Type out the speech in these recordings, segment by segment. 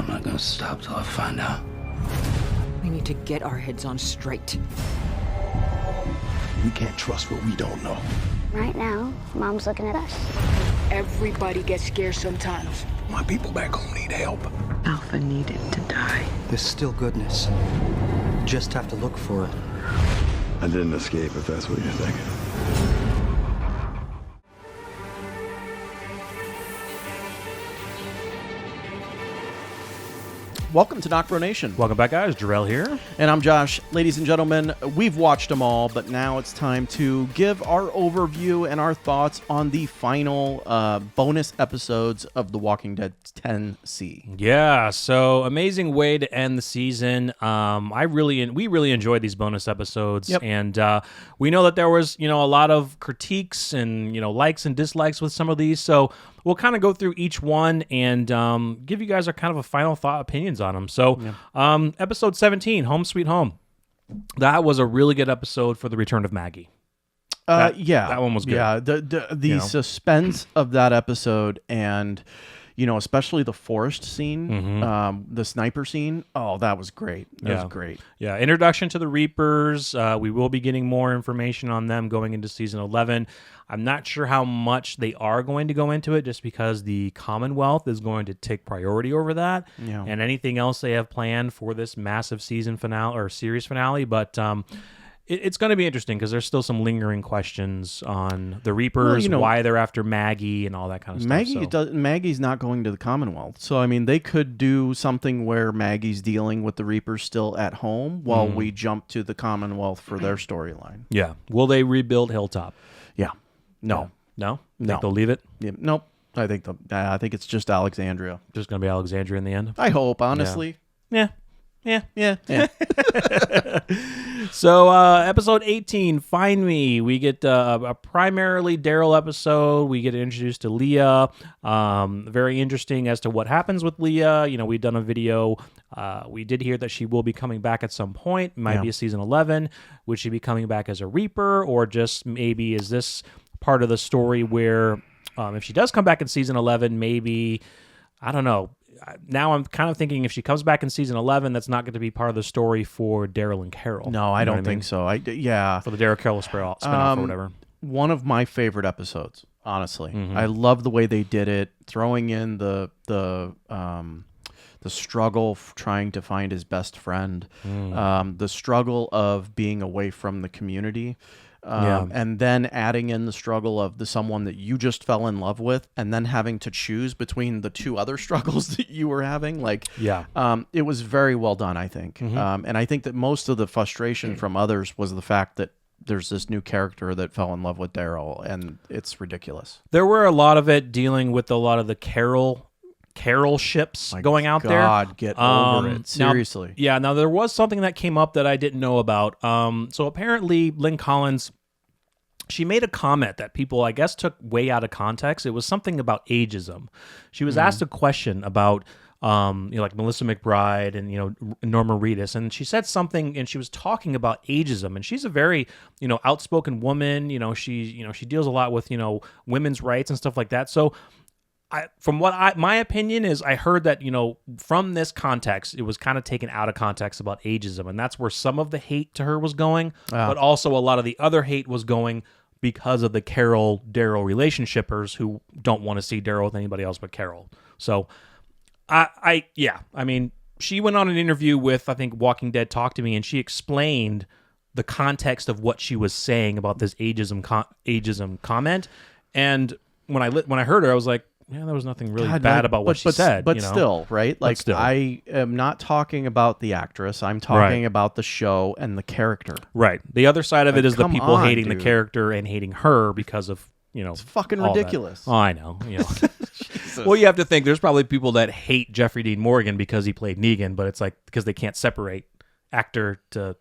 I'm not gonna stop till I find out. We need to get our heads on straight. We can't trust what we don't know. Right now, Mom's looking at us. Everybody gets scared sometimes. My people back home need help. Alpha needed to die. There's still goodness. Just have to look for it. I didn't escape, if that's what you're thinking. Welcome to NocBro Nation. Welcome back, guys. Jarrell here. And I'm Josh. Ladies and gentlemen, we've watched them all, but now it's time to give our overview and our thoughts on the final bonus episodes of The Walking Dead 10C. Yeah, so amazing way to end the season. We really enjoyed these bonus episodes, Yep. and we know that there was a lot of critiques and likes and dislikes with some of these. So we'll kind of go through each one and give you guys our kind of a final thought opinions on them. So episode 17, Home Sweet Home. That was a really good episode for the return of Maggie. That one was good. Yeah, the suspense of that episode and especially the forest scene, the sniper scene. Oh, that was great. That was great. Yeah, introduction to the Reapers. We will be getting more information on them going into season 11. I'm not sure how much they are going to go into it just because the Commonwealth is going to take priority over that and anything else they have planned for this massive season finale or series finale. But it's going to be interesting because there's still some lingering questions on the Reapers, why they're after Maggie and all that kind of stuff. Maggie's not going to the Commonwealth. So, I mean, they could do something where Maggie's dealing with the Reapers still at home while we jump to the Commonwealth for their storyline. Yeah. Will they rebuild Hilltop? Yeah. No. No? No. Think they'll leave it? Yeah, nope. I think it's just Alexandria. Just going to be Alexandria in the end? I hope, honestly. Yeah. Yeah. So, episode 18, Find Me. We get a primarily Daryl episode. We get introduced to Leah. Very interesting as to what happens with Leah. We've done a video. We did hear that she will be coming back at some point. Might be a season 11. Would she be coming back as a Reaper? Or just maybe is this part of the story where if she does come back in season 11, maybe, I don't know. Now I'm kind of thinking if she comes back in season 11, that's not going to be part of the story for Daryl and Carol. No, I don't think so. For the Daryl Carol spinoff or whatever. One of my favorite episodes, honestly. I love the way they did it, throwing in the struggle trying to find his best friend, the struggle of being away from the community. And then adding in the struggle of someone that you just fell in love with, and then having to choose between the two other struggles that you were having. It was very well done, I think. And I think that most of the frustration from others was the fact that there's this new character that fell in love with Daryl, and it's ridiculous. There were a lot of it dealing with a lot of the Carol ships going out there. God, get over it. Seriously. Now there was something that came up that I didn't know about. So apparently Lynn Collins, she made a comment that people, I guess, took way out of context. It was something about ageism. She was asked a question about like Melissa McBride and Norma Reedus, and she said something, and she was talking about ageism, and she's a very outspoken woman. She deals a lot with women's rights and stuff like that. So my opinion is, I heard that, from this context, it was kind of taken out of context about ageism, and that's where some of the hate to her was going, but also a lot of the other hate was going because of the Carol-Daryl relationshipers who don't want to see Daryl with anybody else but Carol. So, I mean, she went on an interview with, I think, Walking Dead Talk to Me, and she explained the context of what she was saying about this ageism comment, and when I heard her, I was like, yeah, there was nothing really bad about what she said. But still, right? I am not talking about the actress. I'm talking about the show and the character. Right. The other side of it is the people hating dude. the character and hating her because of, it's fucking ridiculous. Oh, I know. Well, you have to think there's probably people that hate Jeffrey Dean Morgan because he played Negan, but it's like because they can't separate actor to,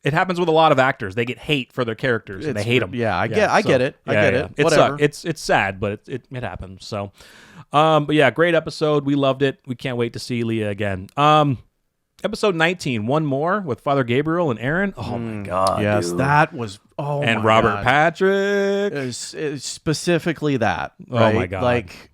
It happens with a lot of actors. They get hate for their characters, and they hate them. Yeah, I get it. I get it. Whatever. It's sad, but it happens. So, but yeah, great episode. We loved it. We can't wait to see Leah again. Episode 19, One More with Father Gabriel and Aaron. Oh my God. Yes, dude. that was Oh, and my Robert God. Patrick. Is specifically that. Oh, Right? my God. Like,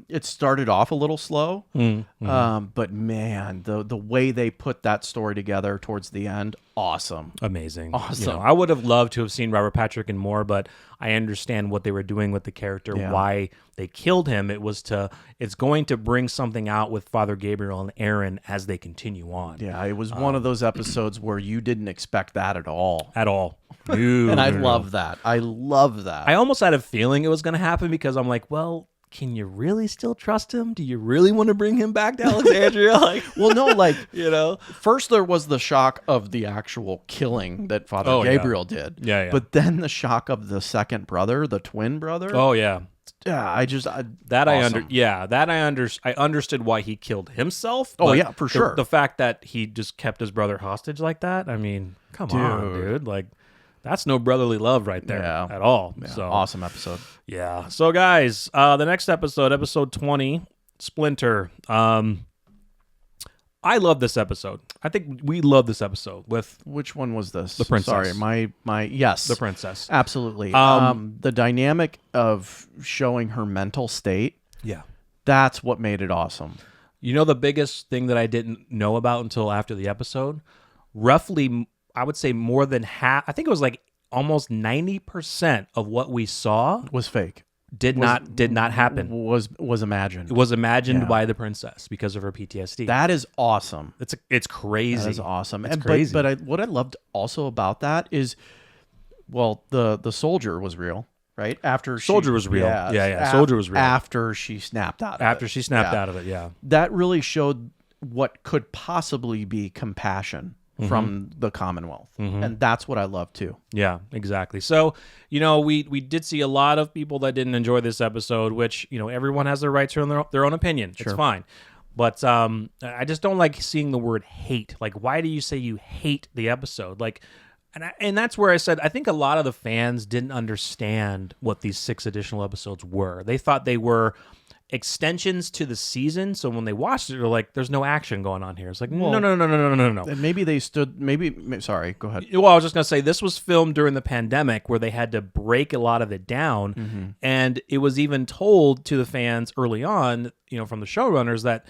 it started off a little slow, but man, the way they put that story together towards the end, awesome. Amazing. Awesome. I would have loved to have seen Robert Patrick in more, but I understand what they were doing with the character, Yeah. why they killed him. It's going to bring something out with Father Gabriel and Aaron as they continue on. Yeah, it was one of those episodes where you didn't expect that at all. At all. And I love that. I love that. I almost had a feeling it was going to happen because I'm like, well, can you really still trust him? Do you really want to bring him back to Alexandria? Like, well, no, like, First there was the shock of the actual killing that Father Oh, yeah. Gabriel did. Yeah, yeah. But then the shock of the second brother, the twin brother. Oh yeah. Yeah, I understood why he killed himself. Oh, but yeah, for sure. The fact that he just kept his brother hostage like that, I mean, come on, dude. Like, that's no brotherly love right there at all. Yeah, So awesome episode. yeah. So guys, the next episode 20, Splinter. I love this episode. I think we love this episode with Which one was this? The princess. Sorry, my yes. the princess. Absolutely. The dynamic of showing her mental state, Yeah. that's what made it awesome. You know the biggest thing that I didn't know about until after the episode? Roughly, I would say more than half, I think it was like almost 90% of what we saw Was fake. did not happen. Was imagined. It was imagined Yeah. by the princess because of her PTSD. That is awesome. It's crazy. That is awesome. It's And crazy. But what I loved also about that is, well, the soldier was real, right? Soldier was real. Yeah. Soldier was real. After she snapped out of it. After she snapped Yeah. out of it, yeah. That really showed what could possibly be compassion from the Commonwealth. And that's what I love too. Yeah, exactly. So, we did see a lot of people that didn't enjoy this episode, which, everyone has their right to their own opinion. It's fine. But I just don't like seeing the word hate. Like, why do you say you hate the episode? Like, and that's where I said, I think a lot of the fans didn't understand what these 6 additional episodes were. They thought they were extensions to the season, so when they watched it, they're like, "There's no action going on here." It's like, no. And maybe they stood. Sorry, go ahead. Well, I was just gonna say this was filmed during the pandemic, where they had to break a lot of it down, and it was even told to the fans early on, from the showrunners, that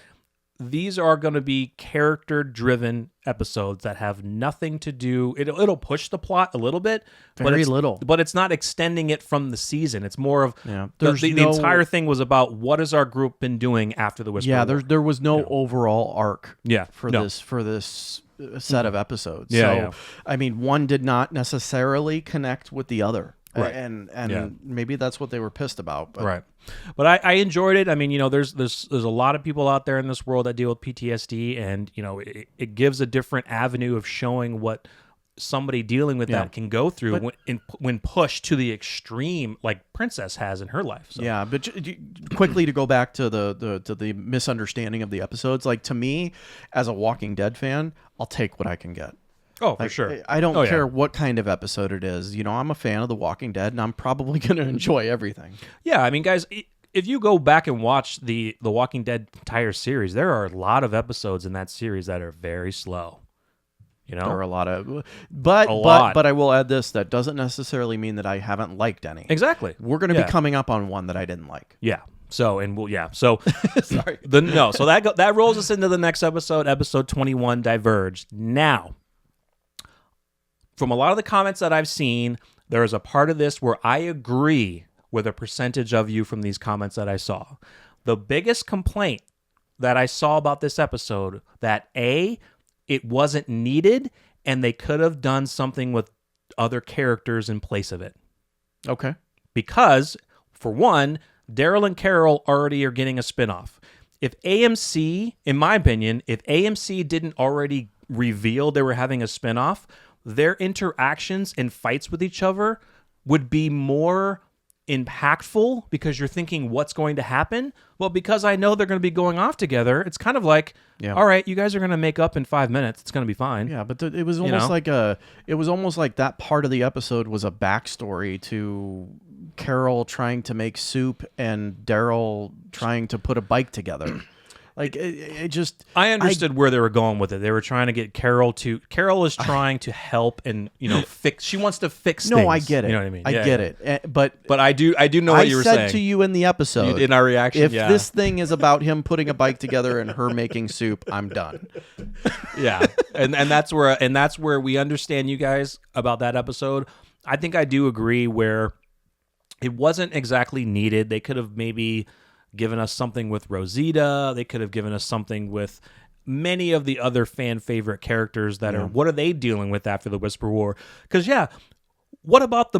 these are going to be character-driven episodes that have nothing to do. It'll push the plot a little bit, Very little. but it's not extending it from the season. It's more of the no- entire thing was about what has our group been doing after the Whisper. Yeah, War. there was no overall arc. Yeah, for no. this set of episodes. Yeah, so, yeah. I mean, one did not necessarily connect with the other. Right. And Yeah. maybe that's what they were pissed about. But Right. But I enjoyed it. I mean, there's a lot of people out there in this world that deal with PTSD, and it gives a different avenue of showing what somebody dealing with that can go through when pushed to the extreme, like Princess has in her life. So. Yeah, but quickly to go back to the misunderstanding of the episodes, like, to me, as a Walking Dead fan, I'll take what I can get. Oh, for Like, sure. I don't Oh, yeah. care what kind of episode it is. I'm a fan of The Walking Dead, and I'm probably going to enjoy everything. Yeah, I mean, guys, if you go back and watch the Walking Dead entire series, there are a lot of episodes in that series that are very slow. There are a lot of, but I will add this: that doesn't necessarily mean that I haven't liked any. Exactly. We're going to be coming up on one that I didn't like. Yeah. So so Sorry. So that rolls us into the next episode 21, Diverged. Now, from a lot of the comments that I've seen, there is a part of this where I agree with a percentage of you from these comments that I saw. The biggest complaint that I saw about this episode, that it wasn't needed, and they could have done something with other characters in place of it. Okay. Because, for one, Daryl and Carol already are getting a spinoff. If AMC, in my opinion, if AMC didn't already reveal they were having a spinoff, their interactions and fights with each other would be more impactful, because you're thinking what's going to happen. Well, because I know they're going to be going off together, it's kind of like, all right, you guys are going to make up in 5 minutes. It's going to be fine. Yeah, but it was almost like that part of the episode was a backstory to Carol trying to make soup and Daryl trying to put a bike together. Like it just. I understood where they were going with it. They were trying to get Carol to. Carol is trying to help and fix. She wants to fix things. No, I get it. You know what I mean? I get it. But I do know what you were saying. I said to you in the episode, in our reaction, if this thing is about him putting a bike together and her making soup, I'm done. Yeah, and that's where we understand you guys about that episode. I think I do agree where it wasn't exactly needed. They could have maybe given us something with Rosita. They could have given us something with many of the other fan favorite characters that are, what are they dealing with after the Whisper War? Because, what about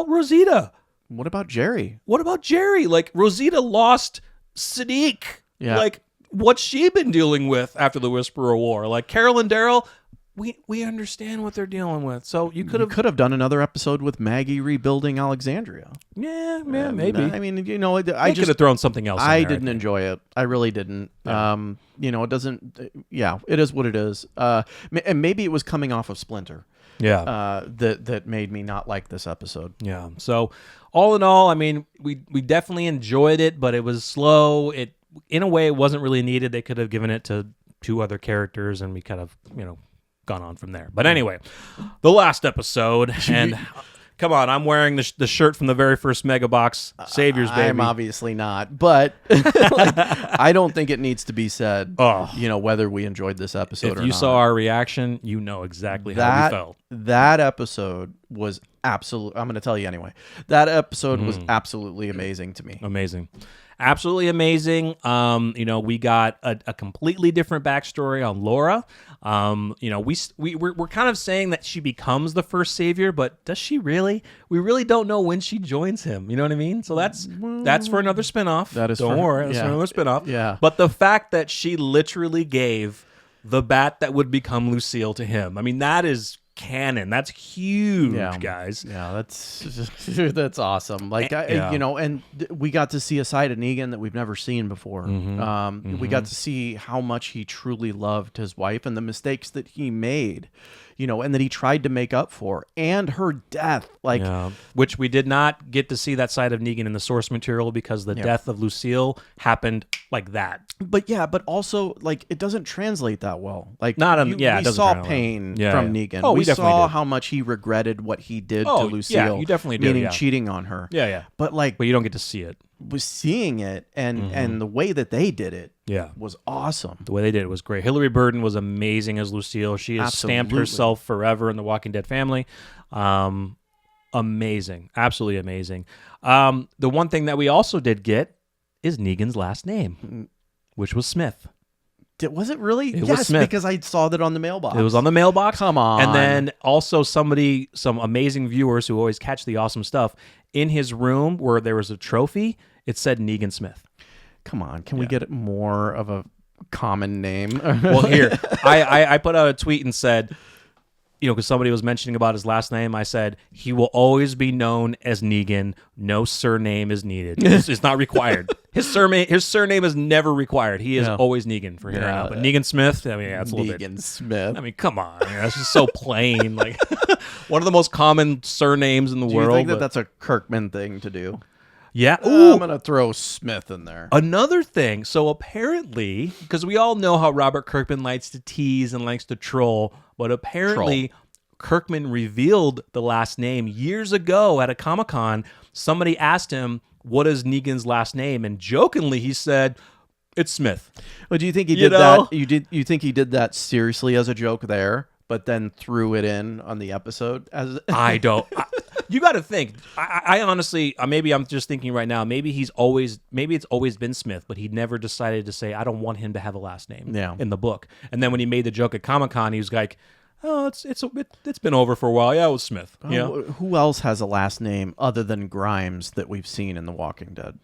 Rosita? What about Jerry? Like, Rosita lost Sadiq. Yeah. Like, what's she been dealing with after the Whisperer War? Like, Carol and Daryl, we understand what they're dealing with. So you could have done another episode with Maggie rebuilding Alexandria. Yeah, maybe. I mean, I could have thrown something else. I didn't enjoy it. I really didn't. Yeah. It doesn't. Yeah, it is what it is. And maybe it was coming off of Splinter. Yeah. That made me not like this episode. Yeah. So all in all, I mean, we definitely enjoyed it, but it was slow. In a way, it wasn't really needed. They could have given it to 2 other characters, and we kind of gone on from there. But anyway, the last episode, and come on, I'm wearing the shirt from the very first Mega Box, Saviors, baby. I'm obviously not, but I don't think it needs to be said, whether we enjoyed this episode or not. If you saw our reaction, you know exactly how we felt. That episode was absolutely, I'm going to tell you anyway, that episode was absolutely amazing to me. Amazing. Absolutely amazing. We got a completely different backstory on Laura. We're kind of saying that she becomes the first savior, but does she really? We really don't know when she joins him. You know what I mean? So that's for another spinoff. Don't worry, that's for another spinoff. Yeah. But the fact that she literally gave the bat that would become Lucille to him, I mean, that is canon. That's huge, guys. Yeah, that's awesome. Like and we got to see a side of Negan that we've never seen before. We got to see how much he truly loved his wife and the mistakes that he made, and that he tried to make up for, and her death, which we did not get to see that side of Negan in the source material because the death of Lucille happened like that. But also it doesn't translate that well. Like we saw pain from Negan. Oh, we saw how much he regretted what he did to Lucille. Yeah, you definitely did. Meaning cheating on her. Yeah. But you don't get to see it. Was seeing it and the way that they did it was awesome. The way they did it was great. Hillary Burton was amazing as Lucille. She has stamped herself forever in the Walking Dead family. Amazing. Absolutely amazing. The one thing that we also did get is Negan's last name, which was Smith. Was it really? It was Smith. Because I saw that on the mailbox. It was on the mailbox. Come on. And then also some amazing viewers who always catch the awesome stuff, in his room where there was a trophy, it said Negan Smith. Come on. Can we get more of a common name? Well, here, I put out a tweet and said, because somebody was mentioning about his last name, I said, he will always be known as Negan. No surname is needed. It's not required. His surname is never required. He is always Negan for here on out. But Negan Smith, I mean, that's a little bit. Negan Smith. I mean, come on. That's just so plain. Like one of the most common surnames in the world. Do you think that's a Kirkman thing to do? Yeah. I'm going to throw Smith in there. Another thing. So apparently, because we all know how Robert Kirkman likes to tease and likes to troll, but apparently Kirkman revealed the last name years ago at a Comic-Con. Somebody asked him, what is Negan's last name? And jokingly, he said, it's Smith. Well, do you think he did that? You think he did that seriously as a joke there, but then threw it in on the episode? I don't. You got to think. I honestly, maybe I'm just thinking right now. Maybe it's always been Smith, but he never decided to say, I don't want him to have a last name in the book. And then when he made the joke at Comic-Con, he was like, oh, it's been over for a while. Yeah, it was Smith. Who else has a last name other than Grimes that we've seen in The Walking Dead?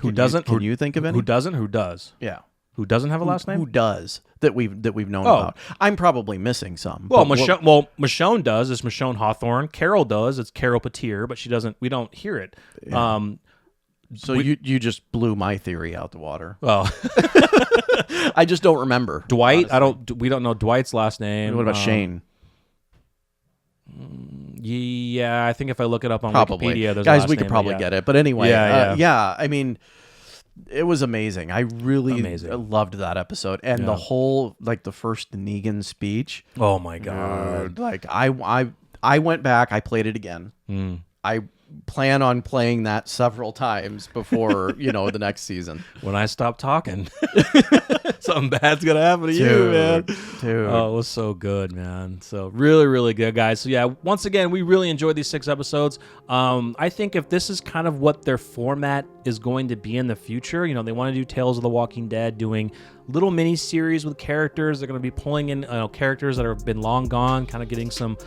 Who doesn't? Can you think of any? Who doesn't? Who does? Yeah. Who doesn't have a last name? Who does that we've known about? I'm probably missing some. Well, Michonne does. It's Michonne Hawthorne. Carol does. It's Carol Petir, but she doesn't. We don't hear it. Yeah. So you just blew my theory out the water. Oh, I just don't remember. Dwight. Honestly. We don't know Dwight's last name. What about Shane? Yeah, I think if I look it up on Wikipedia, there's guys, a last we could name, probably get it. But anyway, yeah. I mean, it was amazing. I really loved that episode, and the whole the first Negan speech. Oh my god! I went back. I played it again. I plan on playing that several times before the next season. When I stop talking, something bad's gonna happen to you, man. Dude. Oh, it was so good, man. So really, really good, guys. So yeah, once again, we really enjoyed these 6 episodes. I think if this is kind of what their format is going to be in the future, they want to do Tales of the Walking Dead, doing little mini series with characters. They're going to be pulling in characters that have been long gone, kind of getting some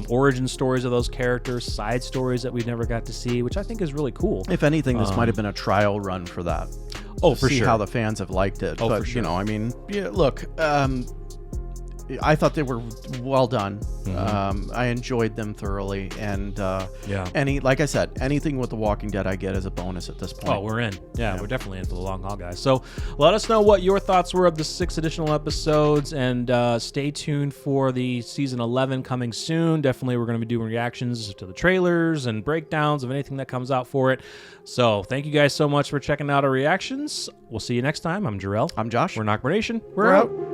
origin stories of those characters, side stories that we never got to see, which I think is really cool. If anything, this might have been a trial run for that. Oh, for see sure. how the fans have liked it. Oh, but for sure. I mean, look, I thought they were well done. I enjoyed them thoroughly, and like I said, anything with The Walking Dead I get as a bonus at this point. Oh, we're in. Yeah, we're definitely in for the long haul, guys. So let us know what your thoughts were of the 6 additional episodes, and stay tuned for the season 11 coming soon. Definitely, we're going to be doing reactions to the trailers and breakdowns of anything that comes out for it. So thank you guys so much for checking out our reactions. We'll see you next time. I'm Jarrell. I'm Josh. We're NocBro Nation. We're out.